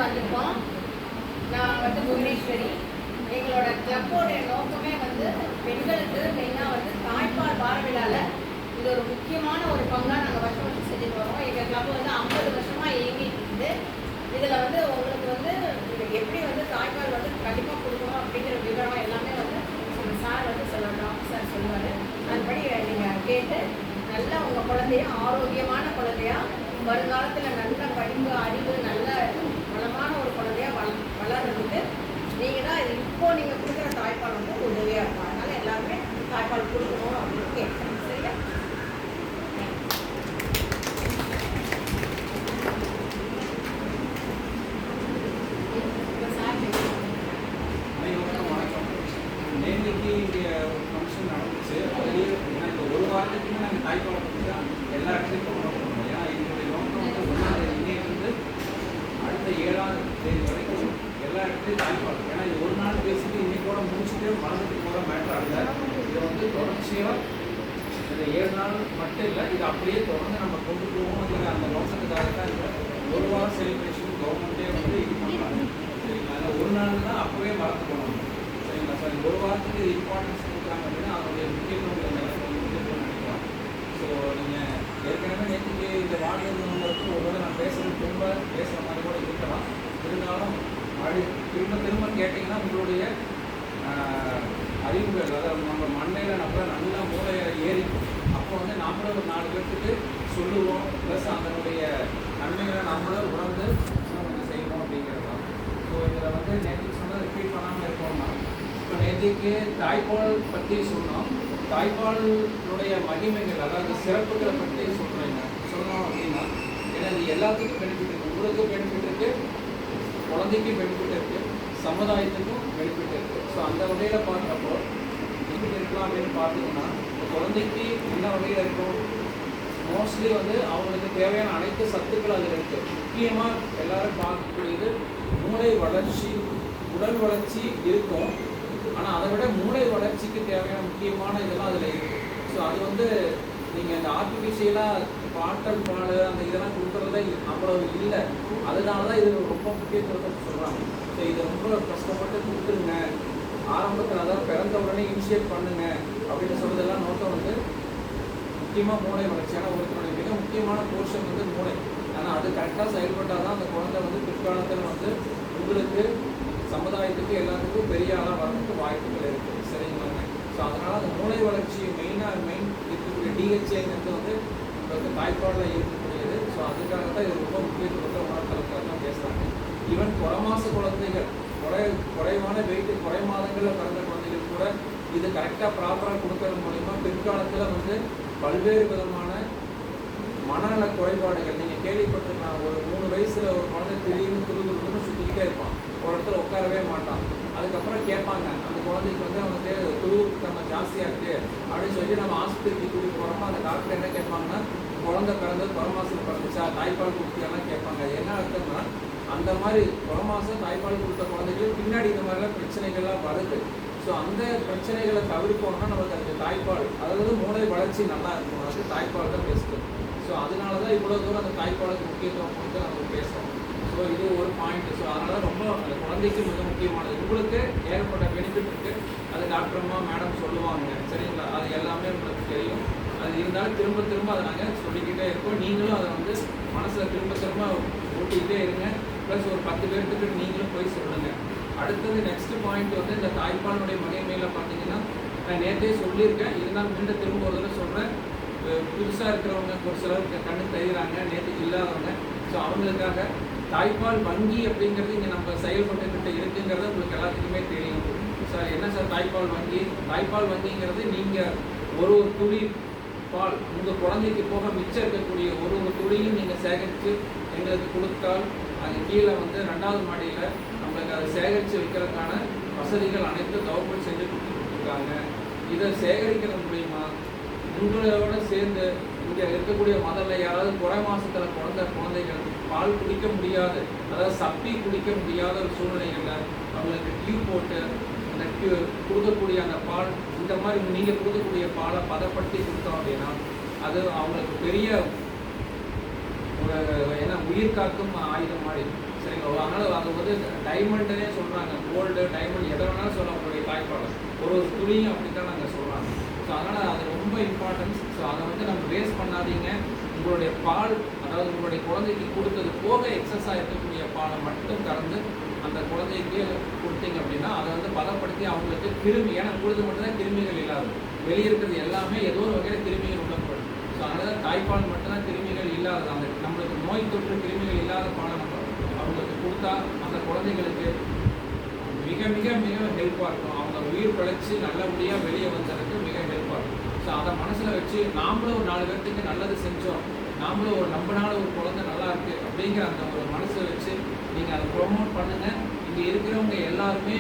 வந்திருக்கோம். நான் புவனேஸ்வரி. எங்களோட கிளப்போட நோக்கமே பெண்களுக்கு மெயினாக தாய்ப்பால் வார விழாவில் இது ஒரு முக்கியமான ஒரு பங்காக நாங்கள் வருஷம் செஞ்சுட்டு வரோம். எங்கள் கிளப் 50 வருஷமாக இயங்கிட்டு இருக்குது. இதில் உங்களுக்கு இது எப்படி தாய்ப்பால் கண்டிப்பாக கொடுக்கணும் அப்படிங்கிற விவரம் எல்லாமே சார் சொல்லணும். சார் சொல்லுவார். அதுபடி நீங்கள் கேட்டு நல்ல உங்கள் குழந்தைய ஆரோக்கியமான குழந்தையா வருங்காலத்தில் நல்ல படிப்பு அறிவு நல்ல வளமான ஒரு குழந்தையா வளர்றதுக்கு நீங்கள் தான் இது இப்போ நீங்கள் கொடுக்குற தாய்ப்பால் உதவியாக இருக்கும். அதனால் எல்லாருமே தாய்ப்பால் கொடுக்கணும் அப்படின்னு கேட்குறேன். சரியா? நேற்றுக்கு இங்கே ஒரு ஃபங்க்ஷன் நடந்துச்சு. அதுலேயே இந்த ஒரு வாரத்துக்குமே நாங்கள் தாய்ப்பாலை பற்றி தான் எல்லா இடத்துலையும் ப்ரொமோட் பண்ணுவோம். ஏன்னா எங்களுடைய நோக்கம் 1ஆம் தேதியிலேருந்து அடுத்த 7ஆம் தேதி வரைக்கும் எல்லா இடத்துலையும் தாய்ப்பால். ஏன்னா இது ஒரு நாள் பேசிட்டு இன்னைக்கோட முடிச்சுட்டு மறந்துட்டு கூட மேட்டர் ஆகல. இது தொடர்ச்சியாக இந்த 7 நாள் மட்டும் இல்லை, இது அப்படியே தொடர்ந்து நம்ம கொண்டு போவோம். அந்த நோக்கத்துக்காக தான் இந்த ஒரு வாரம் செலிப்ரேஷன் கவர்மெண்ட்டே இது பண்ணுறாங்க. சரிங்களா? அதில் ஒரு நாள் தான் அப்போவே மறந்து போனோம். சரிங்களா சார்? ஒரு வாரத்துக்கு இம்பார்ட்டன்ஸ் கொடுக்குறாங்க அப்படின்னா அதனுடைய முக்கியத்துவம் நினைக்கலாம். ஸோ நீங்கள் ஏற்கனவே நேற்றுக்கு இந்த வார்டு ஒருவேளை நான் பேசுகிறது திரும்ப பேசுகிற மாதிரி கூட இருக்கலாம். இருந்தாலும் திரும்ப கேட்டிங்கன்னா உங்களுடைய அறிவுகள், அதாவது நம்ம மண்ணையில் நம்ம நல்லா மூளையில் ஏறி அப்போ நம்மளும் ஒரு 4 பேர்த்துக்கு சொல்லுவோம். ப்ளஸ் அதனுடைய நன்மைகளை நம்மளும் உணர்ந்து கொஞ்சம் செய்வோம் அப்படிங்கிறது தான். ஸோ இதில் நேற்றுக்கு சொன்னதை ரிப்பீட் பண்ணாமல் இருக்கோம்னா, இப்போ நேற்றுக்கு தாய்ப்பால் பற்றி சொன்னோம். தாய்ப்பாலுடைய மகிமைகள், அதாவது சிறப்புகளை பற்றி சொல்லணும் அப்படின்னா, ஏன்னா இது எல்லாத்துக்கும் பெனிஃபிட் இருக்குது. உங்களுக்கும் பெனிஃபிட் இருக்குது, குழந்தைக்கும் பெனிஃபிட் இருக்குது, சமுதாயத்துக்கும் பெனிஃபிட் இருக்குது. ஸோ அந்த வகையில் பார்க்குறப்போ எப்படி இருக்கலாம் அப்படின்னு பார்த்தீங்கன்னா, குழந்தைக்கு என்ன வகையில் இருக்கும், மோஸ்ட்லி அவங்களுக்கு தேவையான அனைத்து சத்துக்கள் அதில் இருக்குது. முக்கியமாக எல்லாரும் பார்க்கக்கூடியது மூளை வளர்ச்சி, உடல் வளர்ச்சி இருக்கும். ஆனால் அதை விட மூளை வளர்ச்சிக்கு தேவையான முக்கியமான இதெல்லாம் அதில் இருக்குது. ஸோ அது நீங்கள் இந்த ஆர்டிஃபிஷியலாக பாட்டல் பால் அந்த இதெல்லாம் கொடுக்குறதுல அவ்வளவு இல்லை. அதனால தான் இது ரொம்ப முக்கியத்துவத்தை சொல்கிறாங்க. ஸோ இதை ரொம்ப கஷ்டப்பட்டு கொடுத்துருங்க ஆரம்பத்தில், அதாவது பிறந்த உடனே இனிஷியேட் பண்ணுங்க அப்படின்னு சொல்கிறதெல்லாம் நோக்கம் முக்கியமாக மூளை வளர்ச்சி. ஏன்னா ஒருத்தருடைய மிக முக்கியமான போர்ஷன் மூளை. ஆனால் அது கரெக்டாக செயல்பட்டால் தான் அந்த குழந்தை பிற்காலத்தில் உங்களுக்கு சமுதாயத்துக்கு எல்லாத்துக்கும் பெரிய ஆளாக வரதுக்கு வாய்ப்புகள் இருக்குது. சரிங்களாங்க? ஸோ அதனால் அந்த மூளை வளர்ச்சி மெயின் இருக்கக்கூடிய டிஹெச்ஏங்கிறது உங்களுக்கு தாய்ப்பாடில் இருக்கக்கூடியது. ஸோ அதுக்காக தான் இது ரொம்ப முக்கியத்துவத்தை உணர்த்தலுக்காக தான் பேசுகிறாங்க. ஈவன் குறைமாச குழந்தைகள், குறைவான வெயிட்டு, குறை மாதங்களில் பிறந்த குழந்தைகள் கூட இது கரெக்டாக ப்ராப்பராக கொடுக்கறது மூலிமா பிற்காலத்தில் பல்வேறு விதமான மனநல குறைபாடுகள் நீங்கள் கேள்விப்பட்டிருக்கலாம். ஒரு 3 வயசில் ஒரு குழந்தை திடீர்னு துருதுன்னு சுற்றிக்கிட்டே இருப்பான், ஒரு இடத்துல உட்காரவே மாட்டான். அதுக்கப்புறம் கேட்பாங்க அந்த குழந்தைக்கு அவனுக்கு துருத்தம் ஜாஸ்தியாக இருக்குது அப்படின்னு சொல்லி நம்ம ஆஸ்பத்திரிக்கு கூட்டிகிட்டு போகிறோமோ அந்த டாக்டர் என்ன கேட்பாங்கன்னா, குழந்தை பிறந்தது புறமாசம் பிறந்துச்சா, தாய்ப்பால் கொடுத்தியாலாம் கேட்பாங்க. என்ன அர்த்தம்னா, அந்த மாதிரி புறமாசம் தாய்ப்பால் கொடுத்த குழந்தைகளுக்கு பின்னாடி இந்த மாதிரிலாம் பிரச்சனைகள்லாம் வருது. ஸோ அந்த பிரச்சனைகளை தவிர்க்கணும்னா நமக்கு அந்த தாய்ப்பால், அதாவது மூளை வளர்ச்சி நல்லா இருக்கும், அது தாய்ப்பால் தான் பெஸ்ட்டு. ஸோ அதனால தான் இவ்வளோ தூரம் அந்த தாய்ப்பாலுக்கு முக்கியத்துவம் கொடுத்து நம்ம பேசுகிறோம். ஸோ இது ஒரு பாயிண்ட். ஸோ அதனால் ரொம்ப அந்த குழந்தைக்கு மிக முக்கியமானது. உங்களுக்கு ஏற்பட்ட பெனிஃபிட் இருக்குது, அது டாக்டர்மா மேடம் சொல்லுவாங்க. சரிங்களா? அது எல்லாமே உங்களுக்கு தெரியும். அது இருந்தாலும் திரும்ப அதை நாங்கள் சொல்லிக்கிட்டே இருக்கோம். நீங்களும் அதை மனசில் திரும்ப ஓட்டிக்கிட்டே இருங்க. ப்ளஸ் ஒரு 10 பேர்த்துக்கு நீங்களும் போய் சொல்லுங்கள். அடுத்தது நெக்ஸ்ட் பாயிண்ட் இந்த தாய்ப்பாலுடைய மகிமையில் பார்த்தீங்கன்னா, நான் நேற்றே சொல்லியிருக்கேன், இருந்தாலும் மீண்டும் திரும்ப ஒரு தடவை சொல்கிறேன். புதுசாக இருக்கிறவங்க ஒரு சிலருக்கு கண்ணு தெரிகிறாங்க, நேற்றுக்கு இல்லாதவங்க. ஸோ அவங்களுக்காக தாய்ப்பால் வங்கி அப்படிங்கிறது இங்கே நம்ம செயல்பட்டுக்கிட்ட இருக்குங்கிறது உங்களுக்கு எல்லாத்துக்குமே தெரியும். சார் என்ன சார் தாய்ப்பால் வங்கி? தாய்ப்பால் வங்கிங்கிறது நீங்கள் ஒரு துளி பால் உங்கள் குழந்தைக்கு போக மிச்சம் இருக்கக்கூடிய ஒரு துளியும் நீங்கள் சேகரித்து எங்களுக்கு கொடுத்தால் அங்கே கீழே 2வது மாடியில் நம்மளுக்கு அதை சேகரித்து வைக்கிறதுக்கான வசதிகள் அனைத்தும் கவர்மெண்ட் செஞ்சு கொடுத்துருக்காங்க. இதை சேகரிக்கிறது மூலிமா உங்களோட சேர்ந்து இங்கே இருக்கக்கூடிய முதல்ல யாராவது குறை மாசத்தில் குழந்தைகள் பால் குடிக்க முடியாது, அதாவது சப்பி குடிக்க முடியாத ஒரு சூழ்நிலைகளில் அவங்களுக்கு டியூப் போட்டு அந்த கொடுக்கக்கூடிய அந்த பால், இந்த மாதிரி நீங்கள் கொடுக்கக்கூடிய பாலை பதப்படுத்தி கொடுத்தோம் அப்படின்னா அது அவங்களுக்கு பெரிய ஒரு உயிர் காக்கும் ஆயுதம் மாதிரி. சரிங்களா? அதனால் அது வந்து டைமண்டுன்னே சொல்கிறாங்க, கோல்டு டைமண்ட் எதை வேணாலும் சொல்ல உங்களுடைய தாய்ப்பால் ஒரு துளியும் அப்படி தான் நாங்கள் சொல்கிறாங்க. ஸோ அதனால் அது ரொம்ப இம்பார்ட்டன்ஸ். ஸோ அதை வந்து நம்ம வேஸ்ட் பண்ணாதீங்க. உங்களுடைய பால், அதாவது உங்களுடைய குழந்தைக்கு கொடுத்தது போக எக்ஸஸாக இருக்கக்கூடிய பாலை மட்டும் கறந்து அந்த குழந்தைக்கு கொடுத்தீங்க அப்படின்னா அதை வந்து பதப்படுத்தி அவங்களுக்கு கிருமி, ஏன்னா கொடுத்து மட்டும்தான் கிருமிகள் இல்லாது, வெளியே இருக்கிறது எல்லாமே ஏதோ ஒரு வகையில் கிருமிகள் உள்ளப்படும். ஸோ அதனால் தாய்ப்பால் மட்டும்தான் கிருமிகள் இல்லாதது, அந்த நம்மளுக்கு நோய் தொற்று கிருமிகள் இல்லாத பாலை நம்ம அவங்களுக்கு கொடுத்தா அந்த குழந்தைகளுக்கு மிக மிக மிக ஹெல்ப்பாக இருக்கும். அவங்க உயிர் பிழைச்சி நல்லபடியாக வெளியே வந்ததுக்கு மிக ஹெல்ப்பாக இருக்கும். ஸோ அதை மனசில் வச்சு நாமளும் ஒரு 4 பேர்த்துக்கு நல்லது செஞ்சோம், நாமளும் ஒரு நம்பினால ஒரு குழந்தை நல்லா இருக்குது அப்படிங்கிற அந்த ஒரு மனசை வச்சு நீங்கள் அதை ப்ரொமோட் பண்ணுங்கள். இங்கே இருக்கிறவங்க எல்லாருமே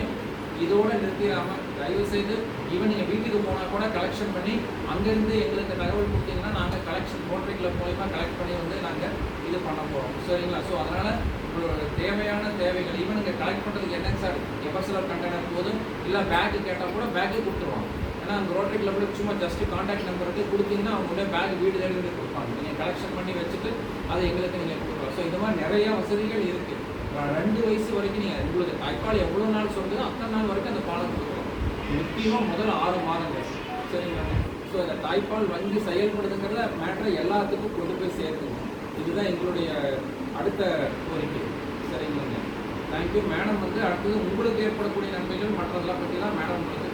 இதோடு நிறுத்திடாமல் தயவுசெய்து ஈவன் நீங்கள் வீட்டுக்கு போனால் கூட கலெக்ஷன் பண்ணி அங்கேருந்து எங்களுக்கு தகவல் கொடுத்தீங்கன்னா நாங்கள் கலெக்ஷன் ரோட்டரி கிளப் மூலிமா கலெக்ட் பண்ணி வந்து நாங்கள் இது பண்ண போகிறோம். சரிங்களா? ஸோ அதனால் உங்களோட தேவையான தேவைகள் ஈவன் இங்கே கலெக்ட் பண்ணுறதுக்கு என்னங்க சார் எஃப்எஸ்எல்ஆர் கண்டெய்னர் போதும், இல்லை பேக்கு கேட்டால் கூட பேக்கு கொடுத்துருவாங்க. ஏன்னா அந்த ரோட்டரி கிளப்பில் சும்மா ஜஸ்ட்டு கான்டாக்ட் நம்பருக்கு கொடுத்தீங்கன்னா அவங்களுடைய பேக் வீடு தேடி கொடுப்பாங்க. நீங்கள் கலெக்ஷன் பண்ணி வச்சுட்டு அதை எங்களுக்கு நீங்கள் கொடுக்கலாம். ஸோ இந்த மாதிரி நிறையா வசதிகள் இருக்குது. 2 வயசு வரைக்கும் நீங்கள் உங்களுக்கு தாய்ப்பால் எவ்வளோ நாள் சொல்லுதோ அத்தனை நாள் வரைக்கும் அந்த பாலை கொடுக்கலாம். முக்கியமாக முதல் 6 மாதங்கள். சரிங்களா? ஸோ இந்த தாய்ப்பால் வங்கி செயல்படுதுங்கிறத மேட்டரை எல்லாத்துக்கும் கொண்டு போய் சேர்த்துங்க. இதுதான் எங்களுடைய அடுத்த கோரிக்கை. சரிங்களா? Thank you madam. வந்து அடுத்தது உங்களுக்கு ஏற்படக்கூடிய நன்மைகள் மற்றதெல்லாம் பற்றிலாம் மேடம் உங்களுக்கு